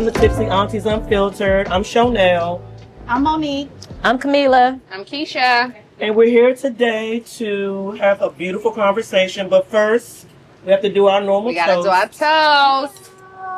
welcome to Tipsy, Aunties Unfiltered. I'm Shonell. I'm Monique. I'm Camila. I'm Keisha. And we're here today to have a beautiful conversation. But first, we have to do our normal We gotta toast. do our toast.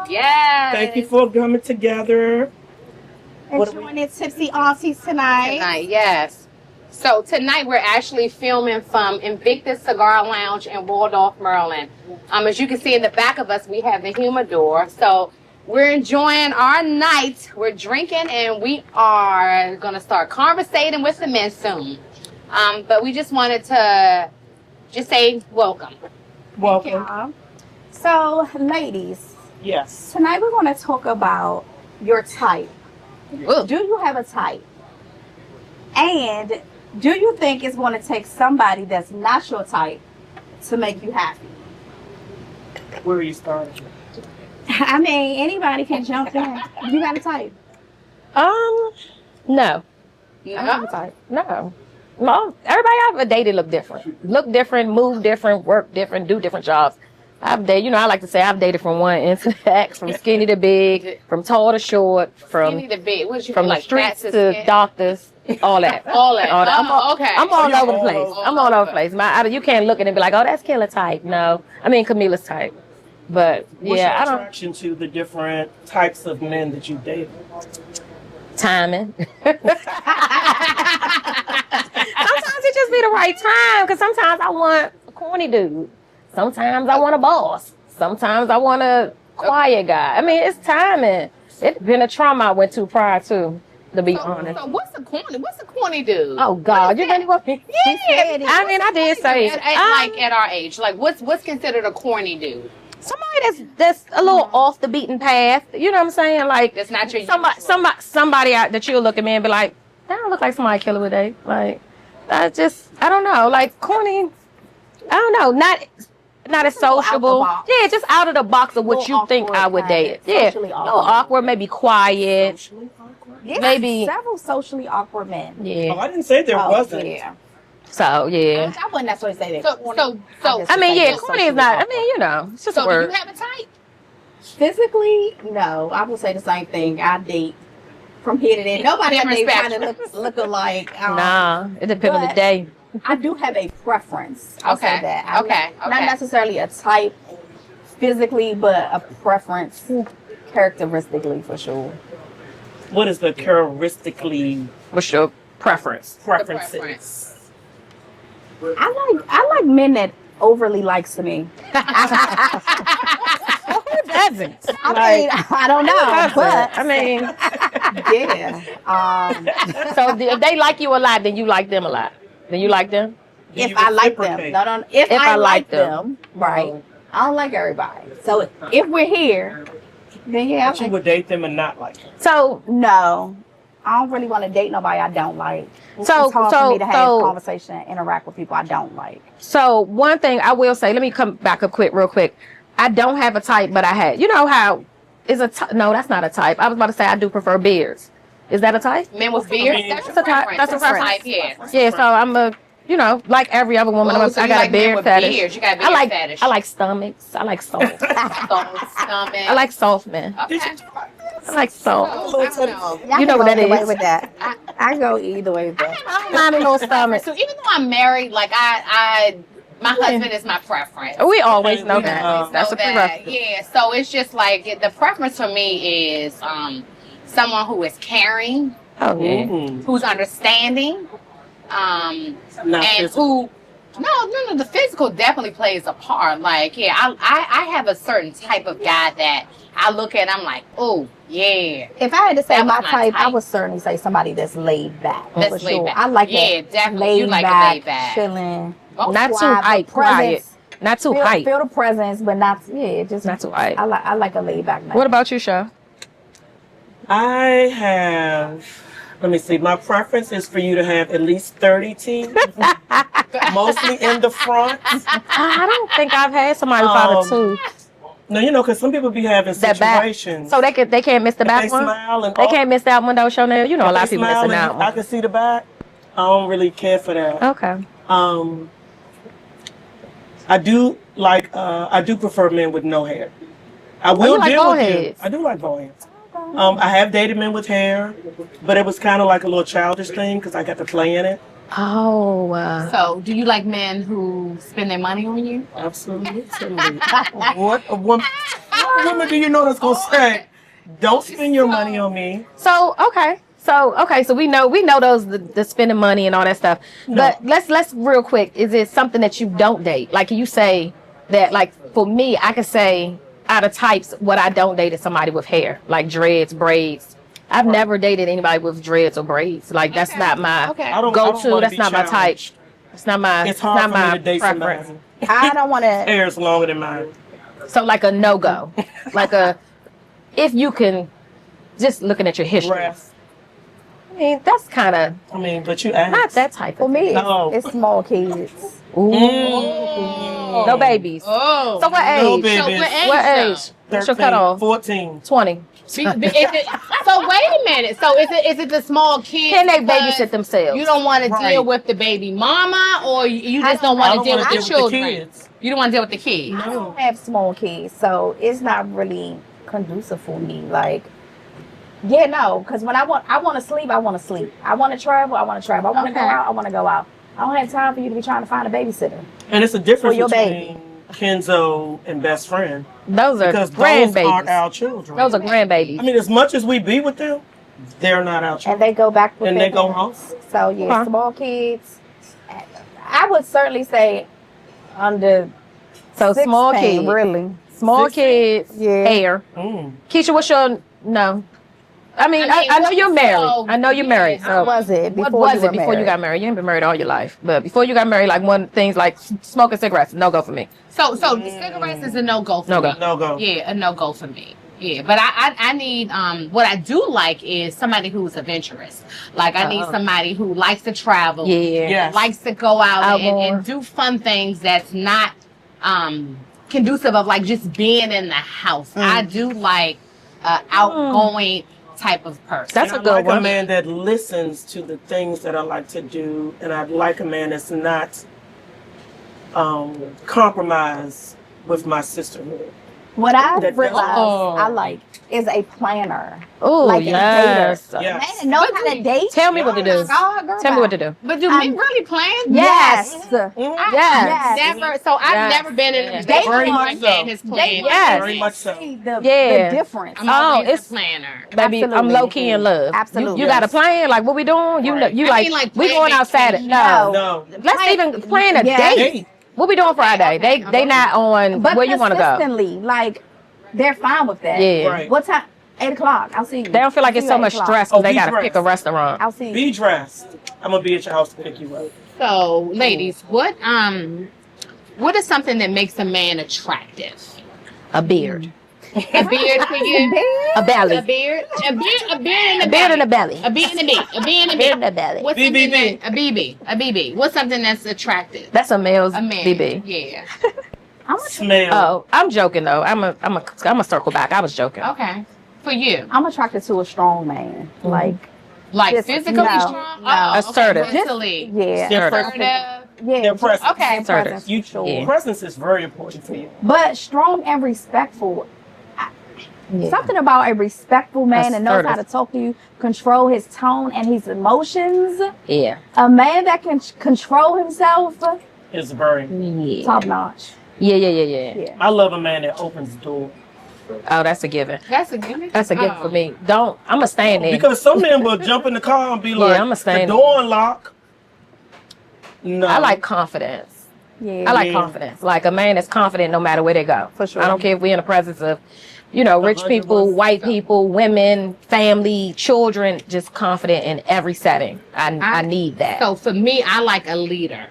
Yes. Thank you for coming together. Enjoying Tipsy Aunties tonight. Yes. So tonight we're actually filming from Invictus Cigar Lounge in Waldorf, Maryland. As you can see in the back of us, we have the humidor. So we're enjoying our night. We're drinking and we are going to start conversating with the men soon. But we just wanted to just say welcome. Welcome. So, ladies, Yes. tonight we're going to talk about your type. Ooh. Do you have a type? And do you think it's going to take somebody that's not your type to make you happy? Where are you starting? I mean, anybody can jump in. You got a type? No. I don't have a type. No. Well, everybody I've dated look different, move different, work different, do different jobs. I've dated, I like to say I've dated from one end to the next, from skinny to big, from tall to short, from Skinny to big. What you from feel the like, streets fat to skin? doctors, all that. All that. Okay. I'm all you're over the all place. over. I'm all over the place. You can't look at it and be like, oh, that's Killer type. No. I mean, Camila's type. But, What's yeah, your I don't. attraction to the different types of men that you dated? Timing. Sometimes it just be the right time, because sometimes I want a corny dude. Sometimes I want a boss. Sometimes I want a quiet guy. I mean, it's timing. It's been a trauma I went to prior to be honest. So what's a corny dude? Oh God, you really want me? Yeah, I mean, I did say at our age, like what's considered a corny dude? somebody that's a little off the beaten path. You know what I'm saying? Like That's not your somebody out that you'll look at me and be like, that don't look like somebody Killer would date. Like I don't know. Like corny. I don't know. Not as sociable. Yeah, just out of the box of what you think I would date. Yeah, a little awkward, maybe quiet. Socially awkward? Yeah, Maybe- several socially awkward men. Yeah. Oh, I didn't say there wasn't. Yeah. So yeah. I wouldn't necessarily say that. So I mean, yeah, just corny is not. I mean, it's just a do word. you have a type? Physically, no. I would say the same thing. I date from here to there. Nobody I Different date kind spectrum. of look alike. Nah, it depends on the but- day. I do have a preference. I'll say Okay, that. I'm okay, Not okay. necessarily a type physically, but a preference characteristically for sure. What is the characteristically What's your preference? preferences? preference. I like men that overly likes me. Who doesn't? I mean, I don't know, but I mean, yeah. so if they like you a lot, then you like them a lot. Then you like them? Do If you I like them, reciprocate? no. If If I I like like them, right? I don't like everybody. So if we're here, then yeah, But you would date them and not like them. So no. I don't really want to date nobody I don't like. So- it's hard so- for me to have so- conversation and interact with people I don't like. So one thing I will say, let me come back up real quick. I don't have a type, but I had. You know how is a no? That's not a type. I was about to say I do prefer beards. Is that a type? Men with beards? mean, That's a that's a type- preference. that's a preference. type, yeah. Yeah. So I'm a. Like every other woman, Oh, so I you got like a men beard with fetish. beards. You got a beard I like fetish. I like stomachs. I like soft. Stomach. I like soft men. Okay. I like soft. Oh, I don't know. Y'all You know can what go that either way is. with that. I go either way with that. I don't mind a little stomach. So even though I'm married, like my husband is my preference. We always know We that. know That's a that. prerequisite. Yeah, so it's just like the preference for me is someone who is caring, Oh yeah. Mm-hmm. who's understanding, Not and physical. who. No, the physical definitely plays a part. Like, yeah, I have a certain type of guy that I look at, I'm like, oh, yeah. If I had to say That was my my type, I type. would certainly say somebody that's laid back. That's for laid sure. back. I like Yeah, that. definitely. Laid You like a back, laid back. chilling. Oh, Not too quiet, hype, but quiet. presence. Not too hype. Feel the presence, but not just Not too hype. I like a laid back man. What about you, Sha? I have, let me see, my preference is for you to have at least 30 teeth, mostly in the front. I don't think I've had somebody without a tooth. No, because some people be having That back. situations. So they can't miss the if back they one. smile and They can't miss that one though, Chanel. You know a if lot of they people smile missing and that I one. can see the back. I don't really care for that. Okay. I do prefer men with no hair. I you will like deal bald with you. heads? I do like bald heads. I have dated men with hair, but it was kind of like a little childish thing because I got to play in it. Oh, So, do you like men who spend their money on you? Absolutely. What a woman? What woman do you know that's gonna say, "Don't spend your money on me"? so we know those the spending money and all that stuff. But let's real quick. Is it something that you don't date? Like, can you say that? Like, for me, I could say out of types, what I don't date is somebody with hair, like dreads, braids. I've never dated anybody with dreads or braids. Like, that's not my I don't go-to. wanna That's be not my type. challenged. It's not my. It's hard not for me my to date preference. somebody. I don't want to. Hair is longer than mine. So like a no-go, like if you can, just looking at your history. Breath. I mean, that's kind of I mean, but you asked. not that type For of me, No. it's small kids. Ooh. Mm. No babies. Oh. So what age? No So babies. What though? age? What's your cutoff? 14. 20. So wait a minute. So is it the small kids? Can they because babysit themselves? You don't want to Right. deal with the baby mama, or you just don't I want don't to deal wanna with the deal with the children. kids. You don't want to deal with the kids. I don't have small kids, so it's not really conducive for me. Like, yeah, no, because when I want to sleep, I want to sleep. I want to travel, I want to travel. I want to go Okay. out, I want to go out. I don't have time for you to be trying to find a babysitter. And it's a difference For your between Kenzo and best friend Those are because those aren't grandbabies. our children. Those are grandbabies. I mean, as much as we be with them, they're not our And children. they go back with And their they go parents. home. So yeah, Huh. small kids. I would certainly say under So small 16, kids. really. Small 16? kids. Yeah. Hair. Mm. Keisha, what's your no? I mean, I mean, I know you're married. so- I know you're married. yeah. So What was it before what was you it were before you married? got married? You ain't been married all your life, but before you got married, like one things like smoking cigarettes, no go for me. So cigarettes is a no go for No me. go. No go. Yeah, a no go for me. Yeah, but I need what I do like is somebody who's adventurous. Like I need somebody who likes to travel. Yeah. Yes. Likes to go out Outdoor. and do fun things that's not conducive of like just being in the house. I do like outgoing type of person. That's And a good I like one. a man that listens to the things that I like to do, and I like a man that's not compromised with my sisterhood. What I That- realized Oh. I like is a planner. Oh Like a yes. dater. Yes. Man that know how to date. Tell me what to do. Oh, girl, Tell me what to do. But do men really plan? Yes. Mm. I've Yes. never. So I've Yes. never been in a Yes. date Very where much my so. man has planned. Yes. Very much so. See the Yeah. difference. I'm Oh, always it's- a planner. Baby, I'm Absolutely. low key in love. Absolutely. You got a plan? Like what we doing? You know, Right. you I like, mean, like, we plan going out Saturday? vacation. No. No. Let's even plan a Yeah. date. Date. What we doing Friday? They not on But where you want to go. consistently, like they're fine with that. Yeah. Right. What time? 8 o'clock. I'll see you. They don't feel like I'll it's see so you at much 8 o'clock. stress because Oh, they be got to dressed. pick a restaurant. I'll see you. Be dressed. I'm gonna be at your house to pick you up. So, ladies, what is something that makes a man attractive? A beard. A beard for you? A belly. A beard? A beard in the A beard in the belly. belly. A beard in the beard. A beard in the Beard in beard. the belly. What's BBB. something that, a BB? A BB. What's something that's attractive? That's a male's A man. BB. Yeah. Smell. Oh, I'm joking though. I'm a circle back. I was joking. Okay. For you. I'm attracted to a strong man. Like, Like Just- physically no, strong? no. Oh, Assertive. Okay. Mentally. yeah. Their Assertive. presence. Assertive. Yeah. Their presence. Okay. Presence, You, for sure. Yeah. presence is very important for you. But strong and respectful. Yeah. Something about a respectful man that knows how to Assertive. talk to you, control his tone and his emotions. Yeah. A man that can control himself, It's very. Yeah. top notch. Yeah. Yeah. I love a man that opens the door. Oh, that's a given. That's a given. That's a given for me. I'ma stand there. Because some men will jump in the car and be like, I'ma the stand door unlocked. No. I like confidence. Yeah. I like Yeah. confidence. Like a man that's confident no matter where they go. For sure. I don't care if we're in the presence of, rich people, white people, women, family, children, just confident in every setting. I need that. So for me, I like a leader.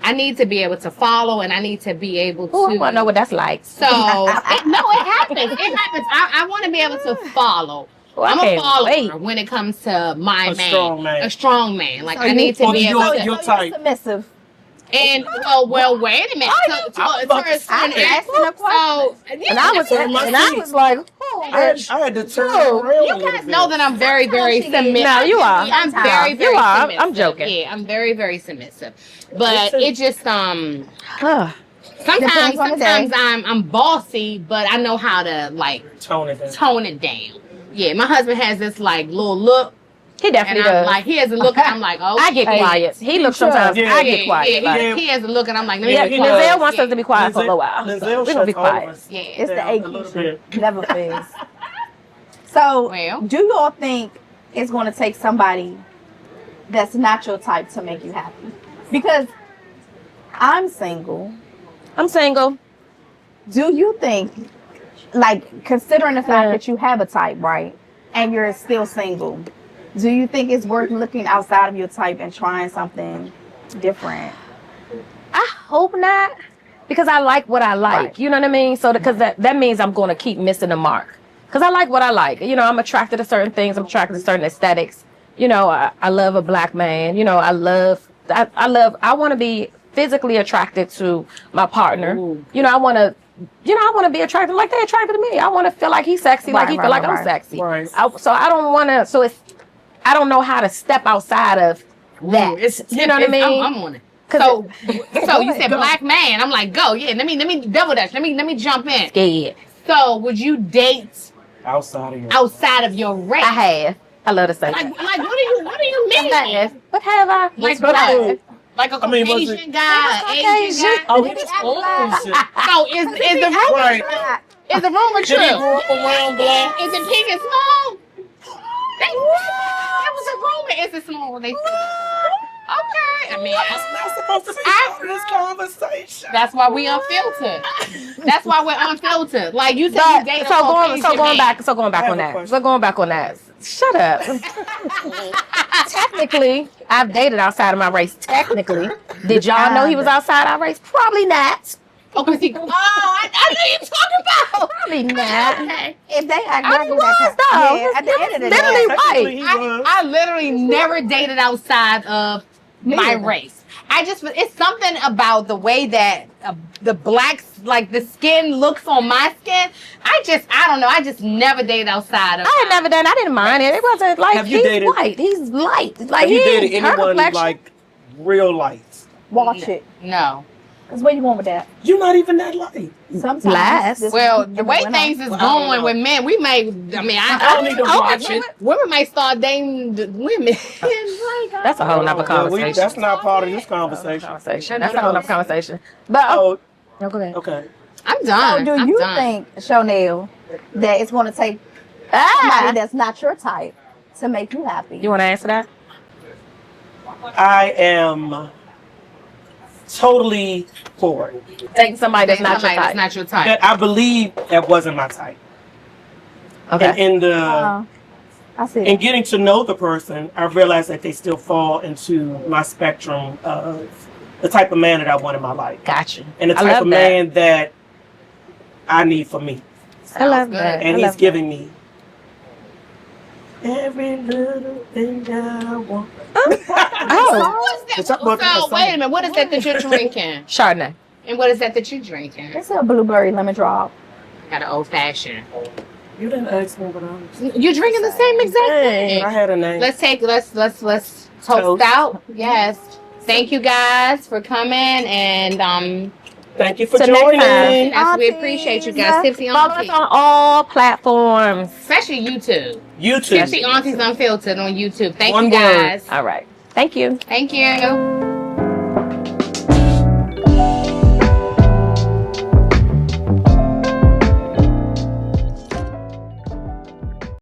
I need to be able to follow, and I need to be able to. Ooh, I want to know what that's like. So it happens. It happens. I want to be able to follow. Well, I I'm a can't follower wait. when it comes to my A man. strong man. A strong man. Like So I you- need to Oh, be you're- able to. you're tight. submissive. And well, wait a minute. I'm about to say I'm that. asking a question. And I was like, I had to turn around. a You little guys bit. know that I'm very, very submissive. No, you are. I'm very, very You are. submissive. I'm joking. Yeah, I'm very, very submissive. But Me too. it just huh. Depends on the day. sometimes I'm bossy, but I know how to like Tone it down. tone it down. Yeah, my husband has this like little look. He definitely And I'm does. like, he has a look, and I'm like, oh, I get quiet. He looks sometimes. Yeah. I get quiet. Yeah, he has a look, and I'm like, let me Yeah, be he quiet. does. Lizelle wants us to be quiet for a little while. Lizelle So we're gonna be shuts all of quiet. us Yeah. It's the down a little AQ bit. shit. Never fails. So, Well. do y'all think it's going to take somebody that's not your type to make you happy? Because I'm single. I'm single. Do you think, like, considering the fact that you have a type, right, and you're still single, do you think it's worth looking outside of your type and trying something different? I hope not, because I like what I like. Right. You know what I mean? So because that means I'm going to keep missing the mark. Because I like what I like. You know, I'm attracted to certain things. I'm attracted to certain aesthetics. You know, I love a black man. You know, I want to be physically attracted to my partner. Ooh. You know, I want to be attracted like they attracted to me. I want to feel like he's sexy, like he feel like I'm sexy. Right. So I don't want to. So I don't know how to step outside of that. You know what I mean? I'm on it. So you said black man. I'm like, go. Yeah, let me double dash. Let me jump in. Scared. So would you date Outside of your race? I have. I love to say Like that. what do you mean? I have. What have I? Like What I have? Like a I mean, was Caucasian it- guy, Asian guy. Oh, he was Asian. So is the rumor Right. is the rumor Did he true? grow up around black? Is it big and small? That was a rumor. Is it small? They said. Okay. I mean, That's not supposed to be part of this conversation. that's why we unfiltered. That's why we're unfiltered. Like you said, you dated So a Caucasian going man. back I have on a that. question. So going back on that. Shut up. Technically, I've dated outside of my race. Technically, did y'all know he was outside our race? Probably not. Oh, cause he. Oh, I know you're talking about. Probably not. Okay. If they act I like was that, though. yeah, at the end of the Literally day, Technically, he right. was. I literally never dated outside of my neither. race. It's something about the way that the blacks, like the skin looks on my skin. I don't know. I just never dated outside of. I had never done. I didn't mind it. It wasn't like Have you he's dated- white. He's light. Like Have you he dated ain't her anyone complexion. like real light? watch it. No. Because where you going with that? You're not even that light. Sometimes. Lies. this Well, is the way women. things is Well, I don't going know. with men, we may. I mean, I don't need to watch okay. it. women might start dating the women. Like, That's a whole nother Well, conversation. that's not part of this conversation. That's a whole nother conversation. But Oh, no, go ahead. okay. I'm So done. do I'm you done. think, Chanel, that it's going to take somebody that's not your type to make you happy? You want to answer that? I am totally for it. Take somebody that's Dating not your somebody that's type. not your type. That I believe that wasn't my type. And Okay. in the I see. in getting to know the person, I realized that they still fall into my spectrum of the type of man that I want in my life. Gotcha. And the I type love of that. man that I need for me. I love Sounds that. good. And I he's love giving me every little thing that I want. Oh, What's that? It's up about that So song. wait a minute. What is that you're drinking? Chardonnay. And what is that you're drinking? It's a blueberry lemon drop. Got an old fashioned. You didn't ask me what I was. You're drinking the same exact I thing. had a name. Let's toast Toast. out. Yes. Thank you guys for coming and Thank you for Till next joining. time. yes, we appreciate you guys. Tipsy Follow us Aunties. on all platforms. Especially YouTube. YouTube. Tipsy Aunties Unfiltered on YouTube. Thank One you word. guys. All right. Thank you. Thank you.